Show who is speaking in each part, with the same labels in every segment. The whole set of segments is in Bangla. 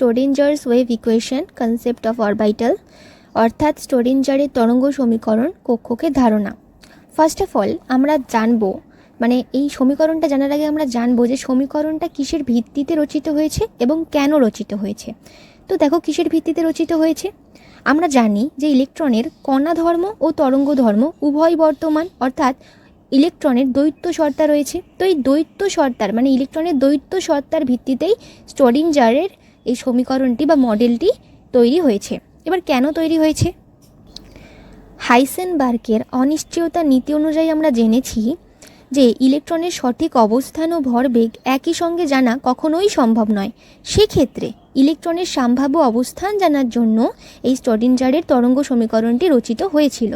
Speaker 1: স্টোডিঞ্জারস wave equation concept of orbital, অর্থাৎ স্টোডিঞ্জারের তরঙ্গ সমীকরণ কক্ষকে ধারণা। ফার্স্ট অফ অল আমরা জানবো, মানে এই সমীকরণটা জানার আগে আমরা জানবো যে সমীকরণটা কিসের ভিত্তিতে রচিত হয়েছে এবং কেন রচিত হয়েছে। তো দেখো কিসের ভিত্তিতে রচিত হয়েছে। আমরা জানি যে ইলেকট্রনের কণা ধর্ম ও তরঙ্গ ধর্ম উভয় বর্তমান, অর্থাৎ ইলেকট্রনের দ্বৈত সত্তা রয়েছে। তো এই দ্বৈত সত্তার মানে ইলেকট্রনের দ্বৈত সত্তার ভিত্তিতেই স্টোডিঞ্জারের এই সমীকরণটি বা মডেলটি তৈরি হয়েছে। এবার কেন তৈরি হয়েছে? হাইসেনবার্গের অনিশ্চয়তা নীতি অনুযায়ী আমরা জেনেছি যে ইলেকট্রনের সঠিক অবস্থান ও ভরবেগ একই সঙ্গে জানা কখনোই সম্ভব নয়। সেক্ষেত্রে ইলেকট্রনের সম্ভাব্য অবস্থান জানার জন্য এই স্টোডিঞ্জারের তরঙ্গ সমীকরণটি রচিত হয়েছিল।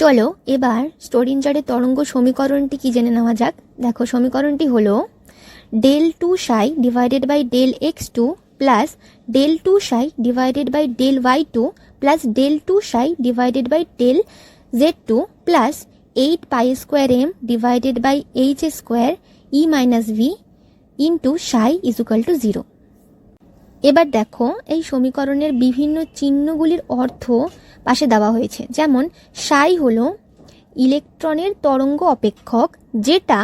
Speaker 1: চলো এবার স্টোডিঞ্জারের তরঙ্গ সমীকরণটি কি জেনে নেওয়া যাক। দেখো সমীকরণটি হলো del2 psi divided by del x2 plus del2 psi divided by del y2 plus del2 psi divided by del z2 plus 8 pi square m divided by h square e minus v into psi is equal to 0। এবার দেখো এই সমীকরণের বিভিন্ন চিহ্নগুলির অর্থ পাশে দেওয়া হয়েছে। যেমন psi হলো ইলেকট্রনের তরঙ্গ অপেক্ষক, যেটা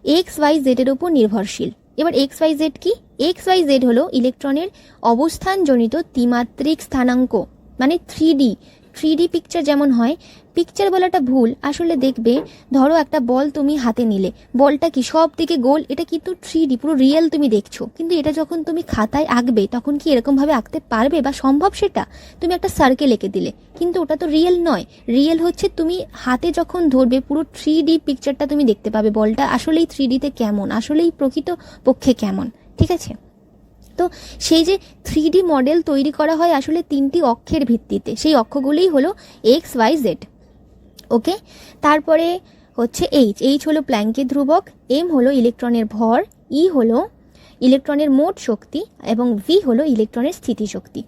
Speaker 1: এক্স ওয়াই জেড এর উপর নির্ভরশীল। এবার এক্স ওয়াই জেড কি? এক্স ওয়াই জেড হলো ইলেকট্রনের অবস্থানজনিত ত্রিমাত্রিক স্থানাঙ্ক, মানে 3D পিকচার যেমন হয়। পিকচার বলাটা ভুল, আসলে দেখবে ধরো একটা বল তুমি হাতে নিলে, বলটা কি সব দিকে গোল, এটা কিন্তু 3D পুরো রিয়েল তুমি দেখছো, কিন্তু এটা যখন তুমি খাতায় আঁকবে তখন কি এরকমভাবে আঁকতে পারবে বা সম্ভব? সেটা তুমি একটা সার্কেল এঁকে দিলে, কিন্তু ওটা তো রিয়েল নয়। রিয়েল হচ্ছে তুমি হাতে যখন ধরবে পুরো 3D পিকচারটা তুমি দেখতে পাবে, বলটা আসলেই 3Dতে কেমন, আসলেই প্রকৃত পক্ষে কেমন। ঠিক আছে, তো সেই যে 3D মডেল তৈরি করা হয় আসলে 3টি অক্ষের ভিত্তিতে, সেই অক্ষগুলিই হলো এক্স ওয়াই জেড। ওকে, তারপরে হচ্ছে এইচ হলো প্ল্যাঙ্কের ধ্রুবক, এম হলো ইলেকট্রনের ভর, ই হলো ইলেকট্রনের মোট শক্তি এবং ভি হলো ইলেকট্রনের স্থিতিশক্তি।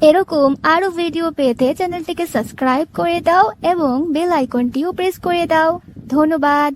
Speaker 1: এরকম আরও ভিডিও পেতে চ্যানেলটিকে সাবস্ক্রাইব করে দাও এবং বেল আইকনটিও প্রেস করে দাও। ধন্যবাদ।